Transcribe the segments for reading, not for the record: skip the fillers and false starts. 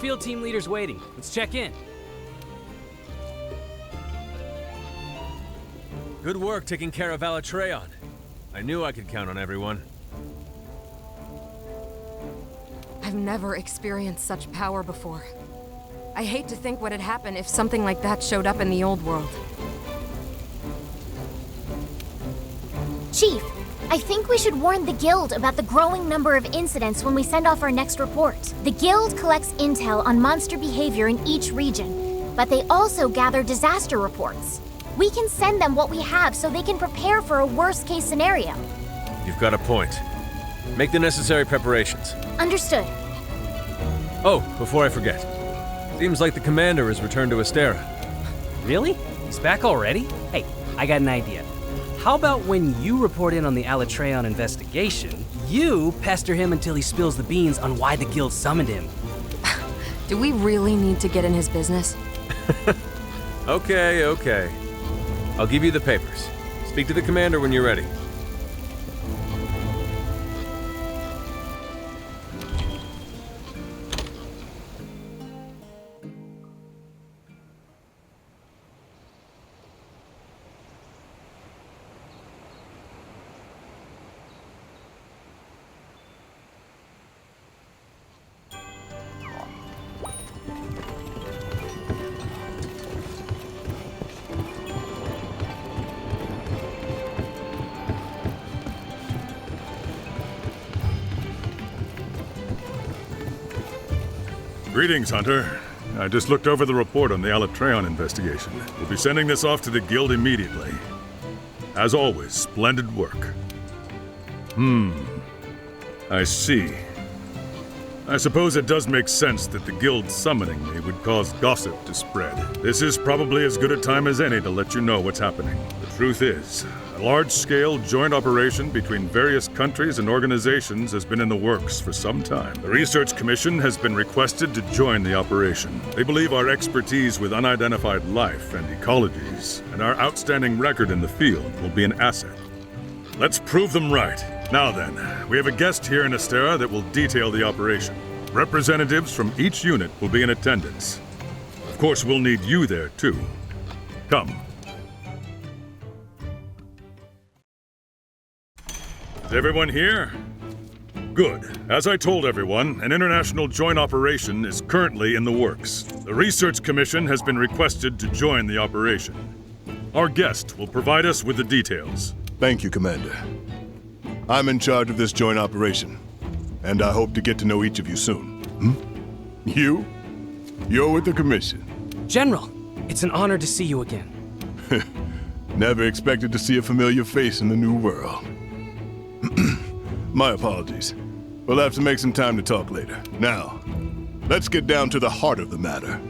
field team leader's waiting. Let's check in. Good work taking care of Alatreon. I knew I could count on everyone. I've never experienced such power before. I hate to think what had happened if something like that showed up in the old world. Chief, I think we should warn the Guild about the growing number of incidents when we send off our next report. The Guild collects intel on monster behavior in each region, but they also gather disaster reports. We can send them what we have so they can prepare for a worst-case scenario. You've got a point. Make the necessary preparations. Understood. Oh, before I forget. Seems like the commander has returned to Astera. Really? He's back already? Hey, I got an idea. How about when you report in on the Alatreon investigation, you pester him until he spills the beans on why the guild summoned him? Do we really need to get in his business? Okay. I'll give you the papers. Speak to the commander when you're ready. Greetings, Hunter. I just looked over the report on the Alatreon investigation. We'll be sending this off to the Guild immediately. As always, splendid work. I see. I suppose it does make sense that the Guild summoning me would cause gossip to spread. This is probably as good a time as any to let you know what's happening. The truth is, a large-scale joint operation between various countries and organizations has been in the works for some time. The Research Commission has been requested to join the operation. They believe our expertise with unidentified life and ecologies, and our outstanding record in the field will be an asset. Let's prove them right. Now then, we have a guest here in Astera that will detail the operation. Representatives from each unit will be in attendance. Of course, we'll need you there, too. Come. Is everyone here? Good. As I told everyone, an international joint operation is currently in the works. The Research Commission has been requested to join the operation. Our guest will provide us with the details. Thank you, Commander. I'm in charge of this joint operation, and I hope to get to know each of you soon. You? You're with the Commission. General, it's an honor to see you again. Never expected to see a familiar face in the new world. My apologies. We'll have to make some time to talk later. Now, let's get down to the heart of the matter.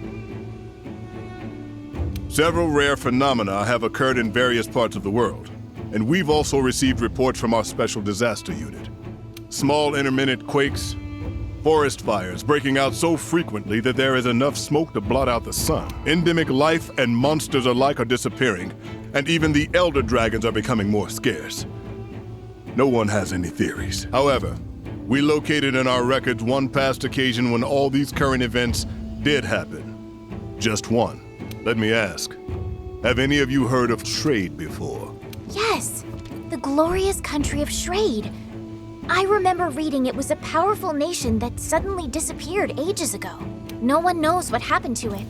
Several rare phenomena have occurred in various parts of the world, and we've also received reports from our Special Disaster Unit. Small intermittent quakes, forest fires breaking out so frequently that there is enough smoke to blot out the sun. Endemic life and monsters alike are disappearing, and even the elder dragons are becoming more scarce. No one has any theories. However, we located in our records one past occasion when all these current events did happen. Just one. Let me ask, have any of you heard of Shrade before? Yes, the glorious country of Shrade. I remember reading it was a powerful nation that suddenly disappeared ages ago. No one knows what happened to it.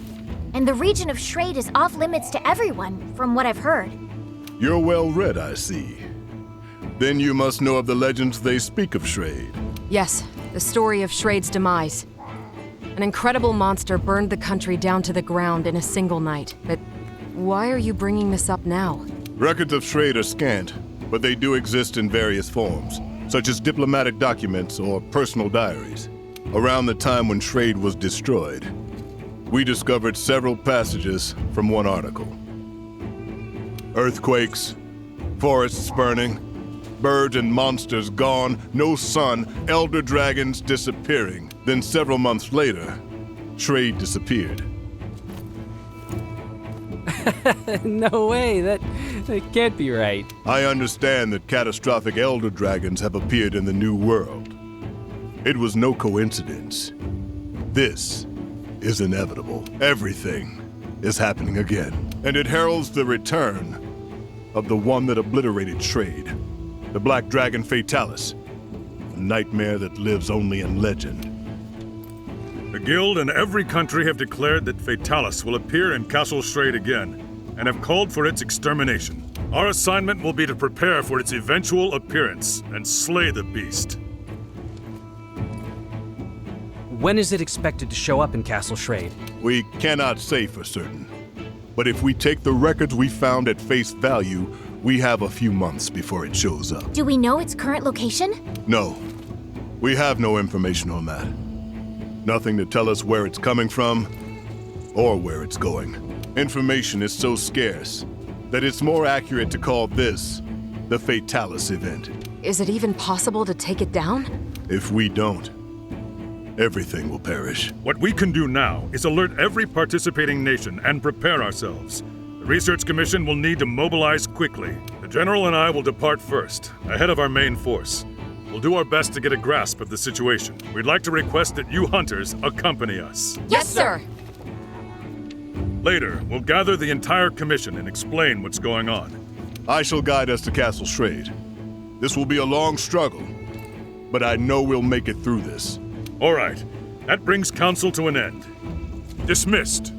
And the region of Shrade is off limits to everyone, from what I've heard. You're well read, I see. Then you must know of the legends they speak of Shrade. Yes, the story of Shrade's demise. An incredible monster burned the country down to the ground in a single night. But why are you bringing this up now? Records of Shrade are scant, but they do exist in various forms, such as diplomatic documents or personal diaries. Around the time when Shrade was destroyed, we discovered several passages from one article. Earthquakes, forests burning, birds and monsters gone, no sun, elder dragons disappearing. Then several months later, Shrade disappeared. No way, that can't be right. I understand that catastrophic elder dragons have appeared in the New World. It was no coincidence. This is inevitable. Everything is happening again. And it heralds the return of the one that obliterated Shrade. The Black Dragon Fatalis. A nightmare that lives only in legend. The Guild and every country have declared that Fatalis will appear in Castle Shrade again, and have called for its extermination. Our assignment will be to prepare for its eventual appearance and slay the beast. When is it expected to show up in Castle Shrade? We cannot say for certain. But if we take the records we found at face value, we have a few months before it shows up. Do we know its current location? No. We have no information on that. Nothing to tell us where it's coming from, or where it's going. Information is so scarce that it's more accurate to call this the Fatalis event. Is it even possible to take it down? If we don't, everything will perish. What we can do now is alert every participating nation and prepare ourselves. The Research Commission will need to mobilize quickly. The General and I will depart first, ahead of our main force. We'll do our best to get a grasp of the situation. We'd like to request that you hunters accompany us. Yes, sir! Later, we'll gather the entire commission and explain what's going on. I shall guide us to Castle Shrade. This will be a long struggle, but I know we'll make it through this. All right, that brings council to an end. Dismissed.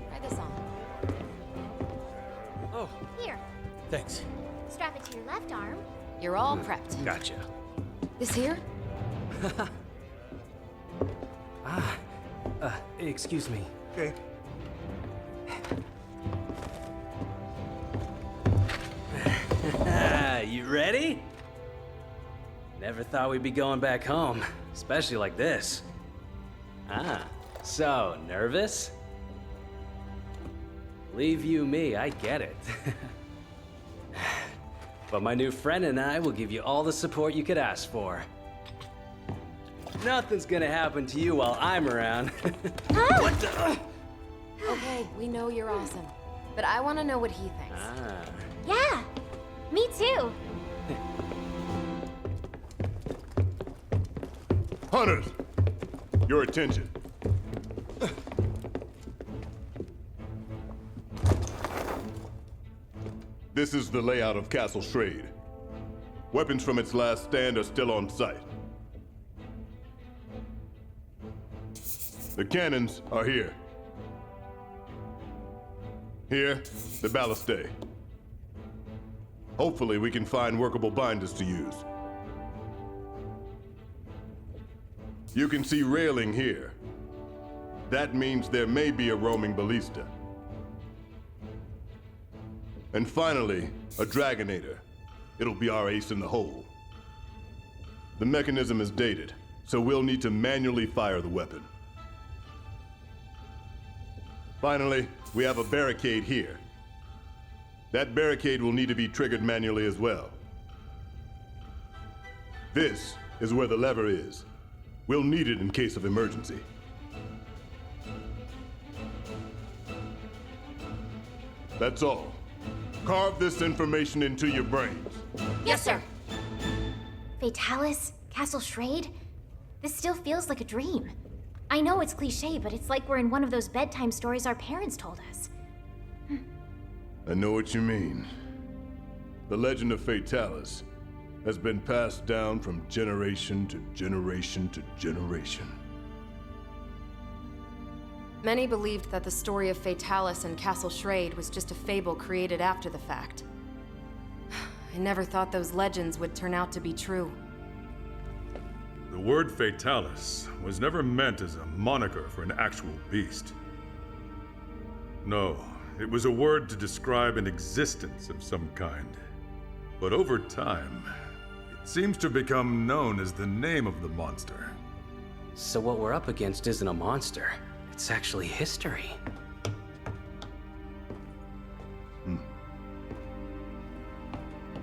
Try this on. Oh, Here, thanks. strap it to your left arm. You're all prepped. Gotcha. This here? Excuse me. Okay. You ready? Never thought we'd be going back home, especially like this. So nervous? Leave you me, I get it. But my new friend and I will give you all the support you could ask for. Nothing's gonna happen to you while I'm around. What the? Okay, we know you're awesome. But I want to know what he thinks. Yeah, me too. Hunters, your attention. This is the layout of Castle Shrade. Weapons from its last stand are still on site. The cannons are here. Here, the ballistae. Hopefully we can find workable binders to use. You can see railing here. That means there may be a roaming ballista. And finally, a Dragonator. It'll be our ace in the hole. The mechanism is dated, so we'll need to manually fire the weapon. Finally, we have a barricade here. That barricade will need to be triggered manually as well. This is where the lever is. We'll need it in case of emergency. That's all. Carve this information into your brains. Yes, sir. Fatalis, Castle Shrade? This still feels like a dream. I know it's cliche, but it's like we're in one of those bedtime stories our parents told us. I know what you mean. The legend of Fatalis has been passed down from generation to generation to generation. Many believed that the story of Fatalis and Castle Shrade was just a fable created after the fact. I never thought those legends would turn out to be true. The word Fatalis was never meant as a moniker for an actual beast. No, it was a word to describe an existence of some kind. But over time, it seems to become known as the name of the monster. So what we're up against isn't a monster. It's actually history.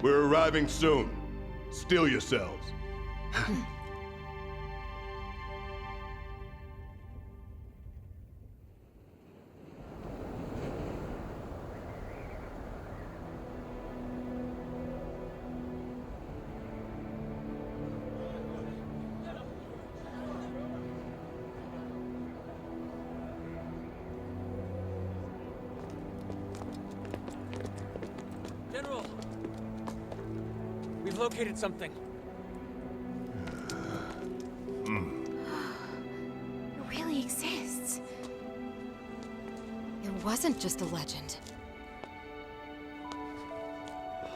We're arriving soon. Steel yourselves. General! We've located something. It really exists. It wasn't just a legend.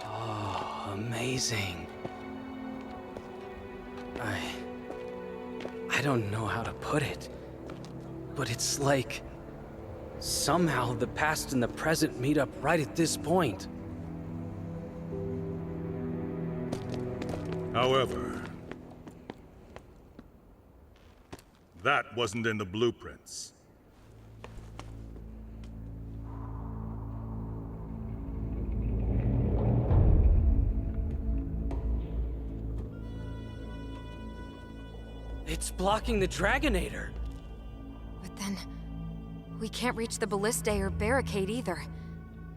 Oh, amazing. I don't know how to put it, but it's like somehow the past and the present meet up right at this point. However, that wasn't in the blueprints. It's blocking the Dragonator. But then, we can't reach the ballistae or barricade either.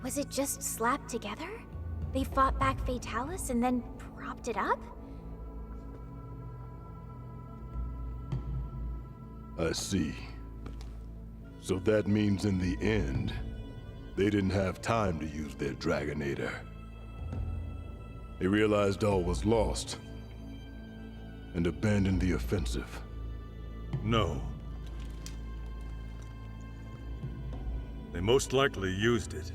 Was it just slapped together? They fought back Fatalis and then propped it up? I see. So that means in the end, they didn't have time to use their Dragonator. They realized all was lost and abandoned the offensive. No. They most likely used it.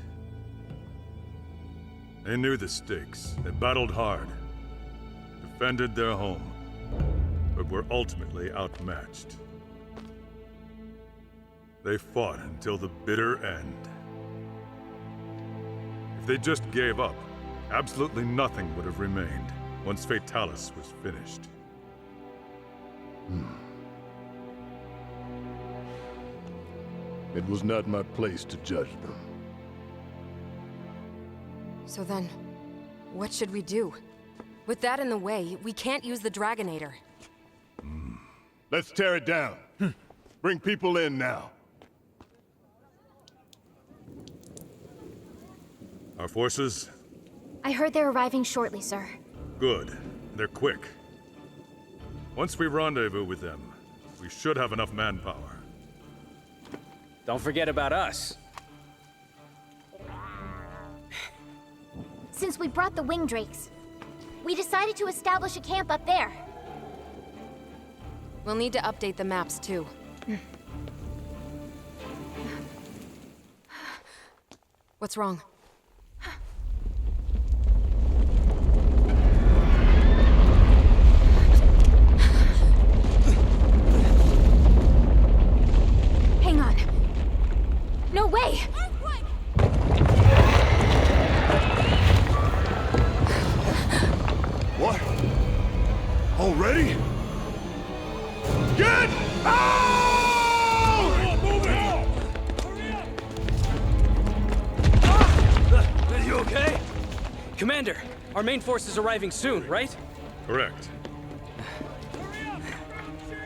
They knew the stakes. They battled hard, defended their home, but were ultimately outmatched. They fought until the bitter end. If they just gave up, absolutely nothing would have remained once Fatalis was finished. It was not my place to judge them. So then, what should we do? With that in the way, we can't use the Dragonator. Let's tear it down. Bring people in now. Our forces? I heard they're arriving shortly, sir. Good. They're quick. Once we rendezvous with them, we should have enough manpower. Don't forget about us. Since we brought the wing drakes, we decided to establish a camp up there. We'll need to update the maps too. What's wrong? Hang on. No way! What? Already? Get out! Move it out! Are you okay? Commander, our main force is arriving soon, right? Correct.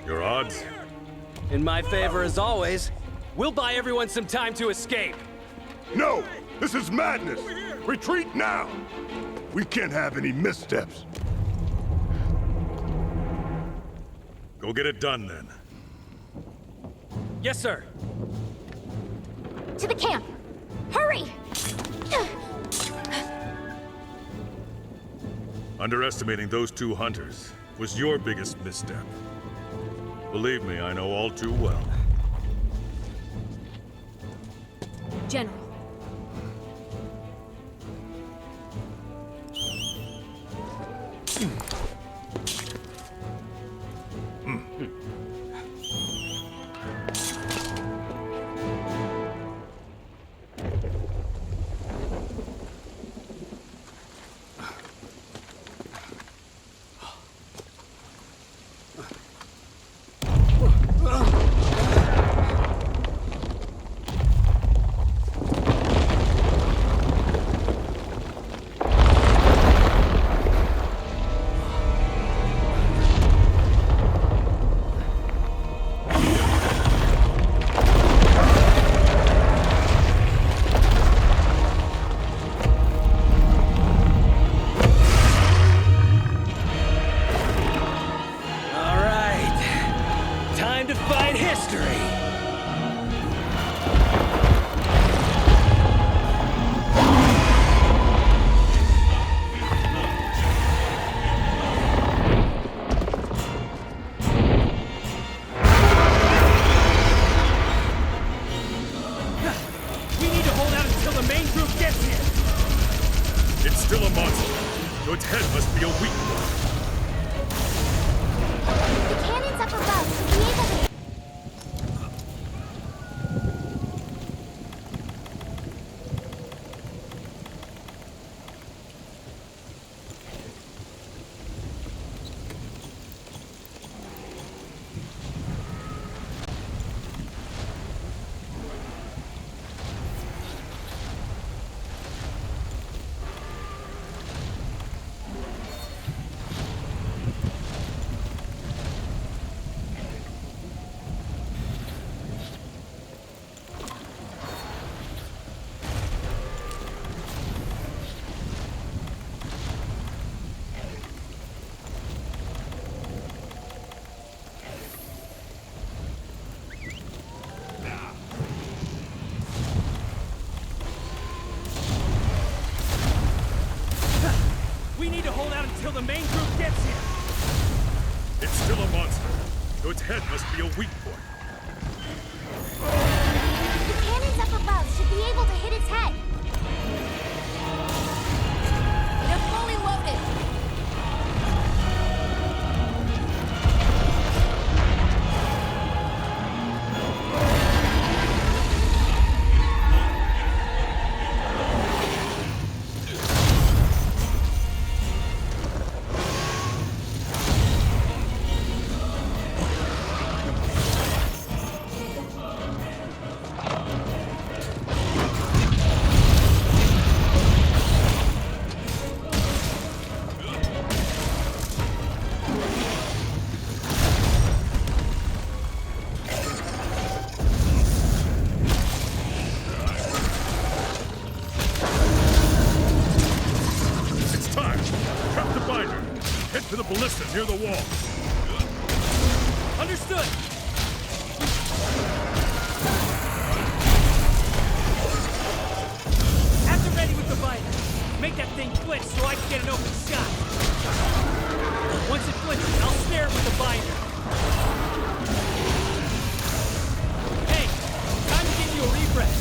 Your odds? In my favor as always. We'll buy everyone some time to escape. No! This is madness! Retreat now! We can't have any missteps. Go get it done, then. Yes, sir. To the camp! Hurry! Underestimating those two hunters was your biggest misstep. Believe me, I know all too well. General. so its head must be a weak one. The cannons up above should be able to... We need to hold out until the main group gets here. It's still a monster, so its head must be a weak point. The cannons up above should be able to hit its head. They're fully loaded. Head to the ballista near the wall. Understood! Have them ready with the binder. Make that thing flinch so I can get an open shot. Once it flinches, I'll snare it with the binder. Hey, time to give you a refresh.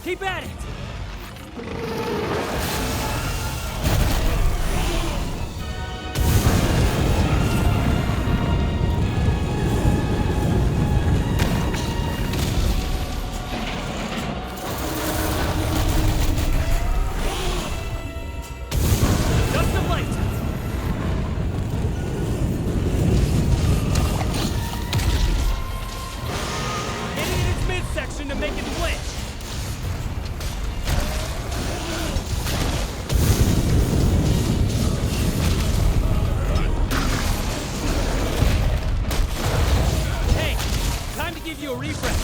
Keep at it! Just the light! Hitting in its midsection to make it flinch! Give you a refresh.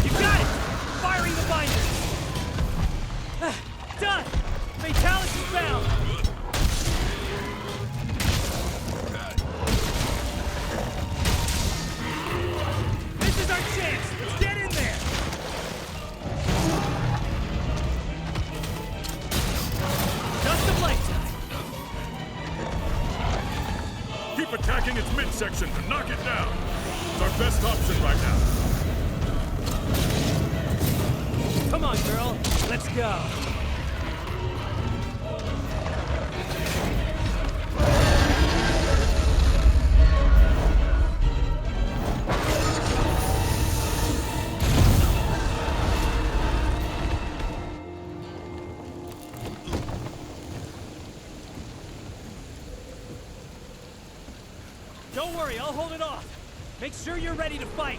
You got it! Firing the binders! Done! Fatalis is bound! This is our chance! Let's get in there! Just a blade time! Keep attacking its midsection to knock it down. It's our best option right now. Come on, girl. Let's go. Don't worry, I'll hold it off. Make sure you're ready to fight.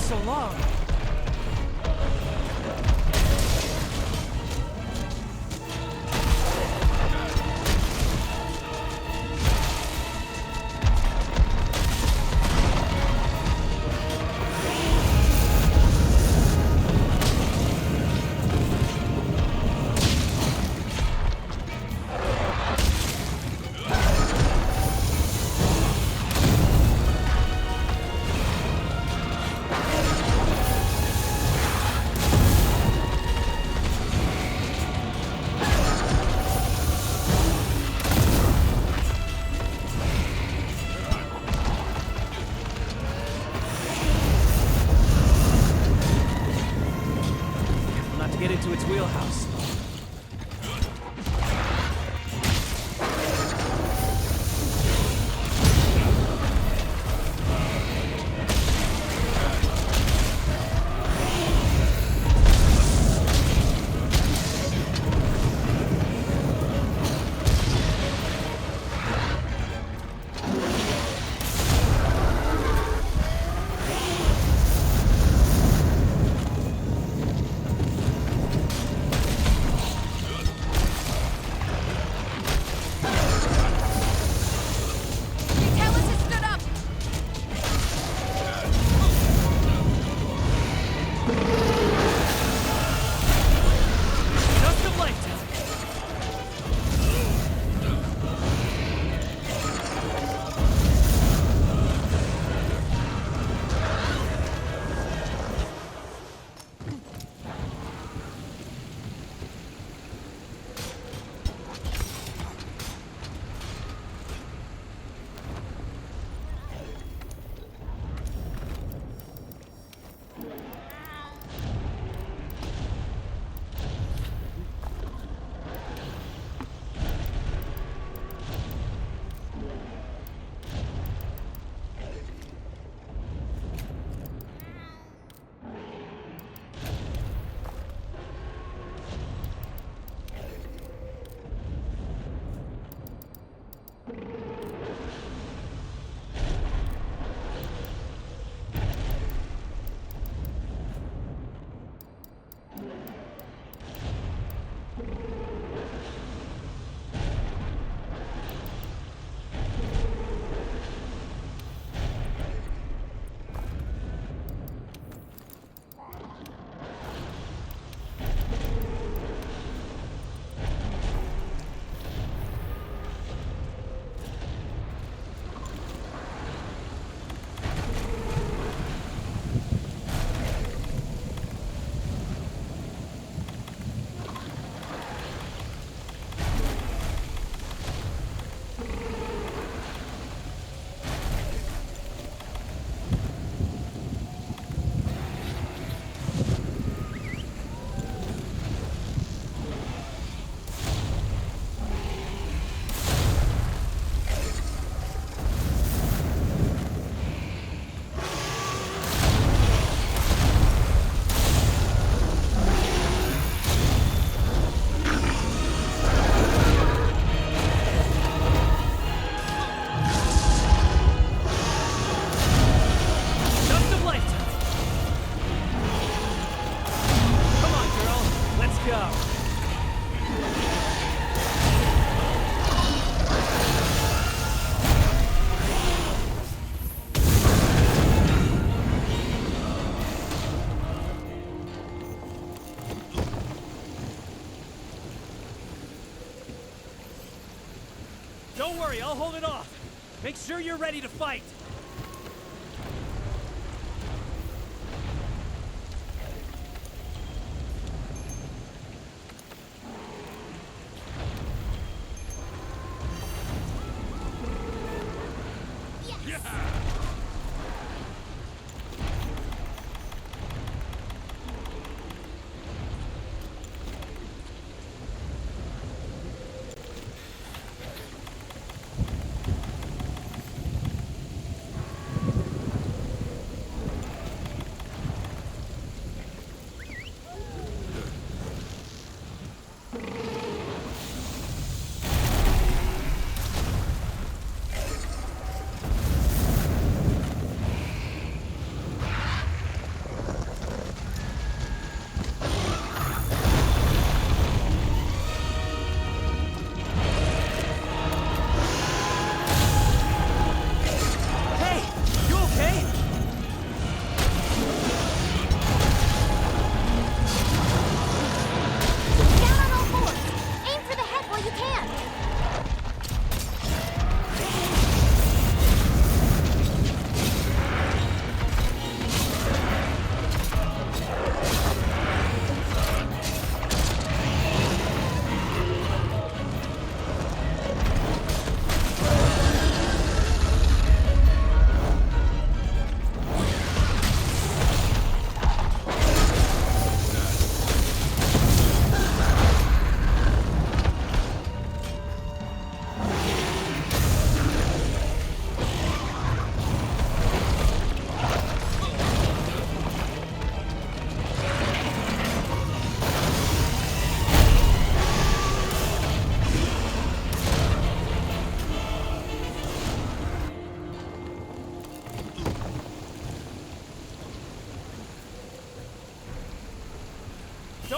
so long. Get into its wheelhouse. Don't worry, I'll hold it off. Make sure you're ready to fight.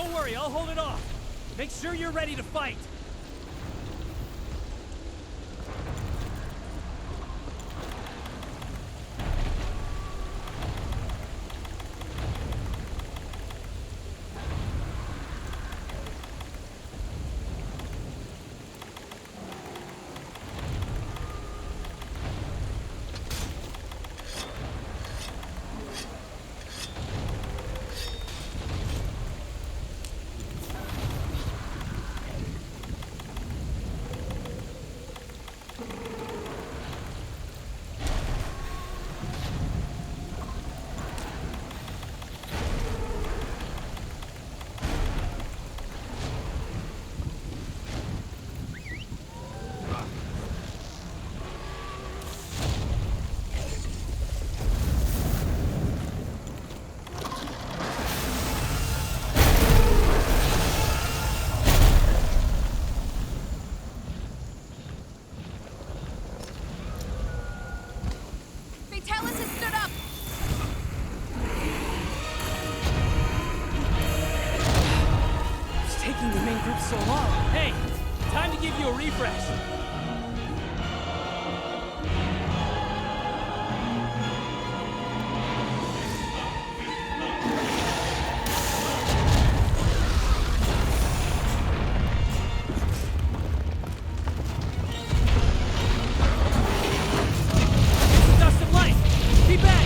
Don't worry, I'll hold it off. Make sure you're ready to fight. Fatalis has stood up! It's taking the main group so long. Hey, time to give you a refresh. Dust of light! Be back!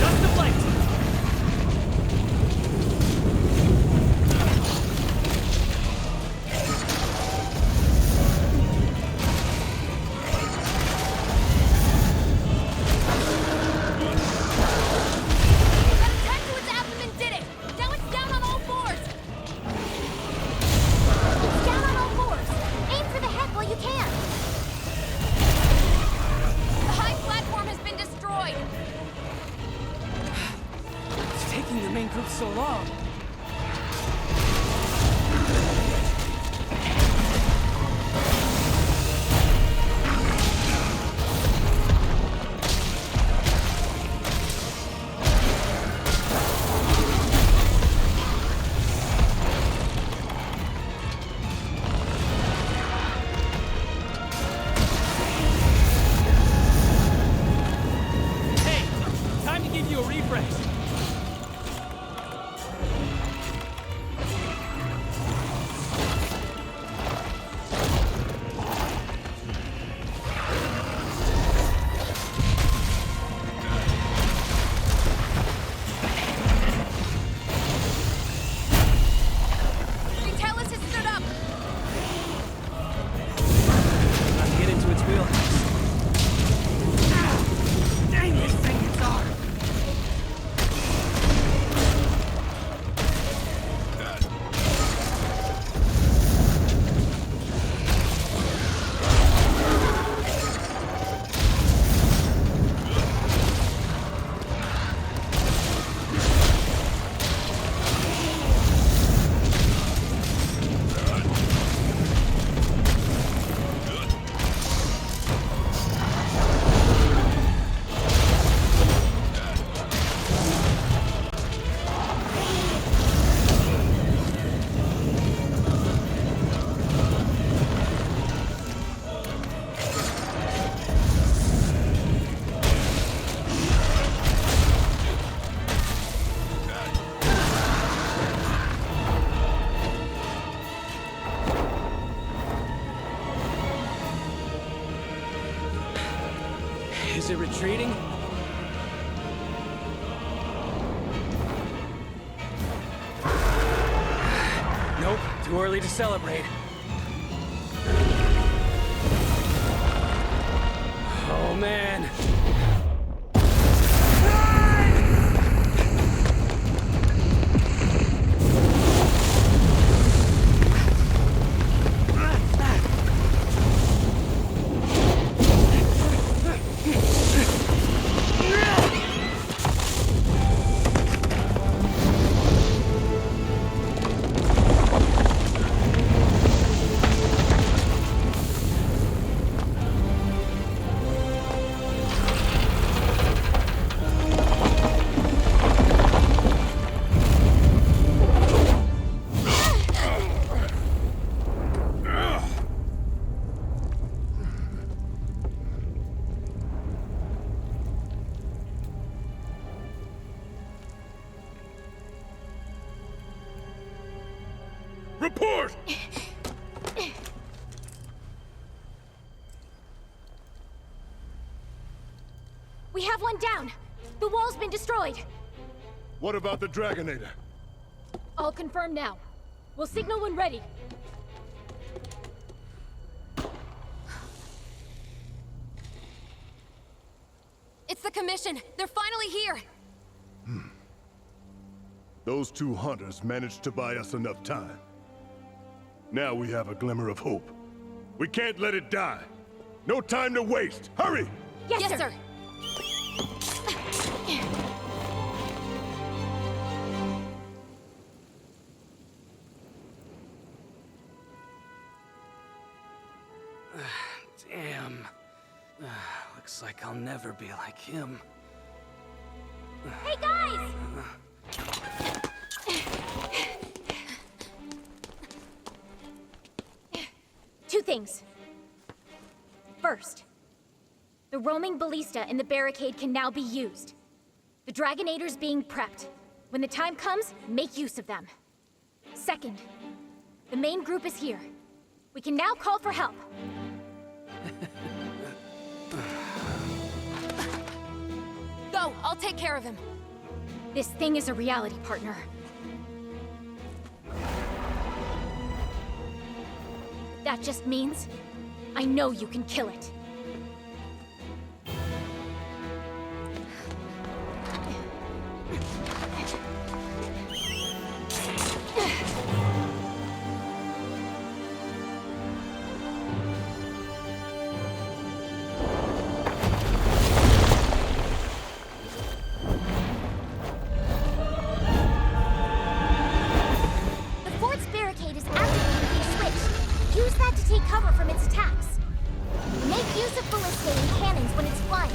Dust of light! That attack to its abdomen did it! Now it's down on all fours! It's down on all fours. Aim for the head while you can. The high platform has been destroyed! It's taking the main group so long. Hey, time to give you a refresh. Fatalis has stood up! Not to get into its wheelhouse. Ah, dang this thing, it's hard. Is it retreating? Nope, too early to celebrate. Oh man. report! We have one down. The wall's been destroyed. What about the Dragonator? I'll confirm now. We'll signal when ready. It's the Commission! They're finally here! Those two hunters managed to buy us enough time. Now we have a glimmer of hope. We can't let it die. No time to waste. Hurry! Yes, sir. Damn. Looks like I'll never be like him. Hey, guys! Two things. First, the roaming ballista in the barricade can now be used. The Dragonator's being prepped. When the time comes, make use of them. Second, the main group is here. We can now call for help. Go! I'll take care of him! This thing is a reality, partner. That just means I know you can kill it. Cover from its attacks. Make use of ballista and cannons when it's flying.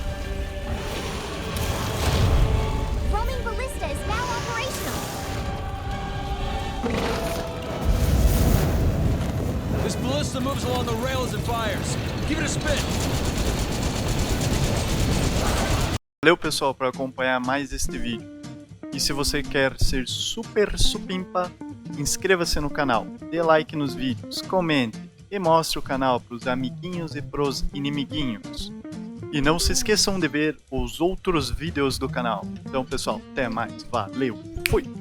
Roaming ballista is now operational. This ballista moves along the rails and fires. Give it a spin. Valeu, pessoal, por acompanhar mais este vídeo. E se você quer ser super supimpa, inscreva-se no canal, dê like nos vídeos, comente e mostre o canal para os amiguinhos e pros inimiguinhos. E não se esqueçam de ver os outros vídeos do canal. Então, pessoal, até mais. Valeu, fui!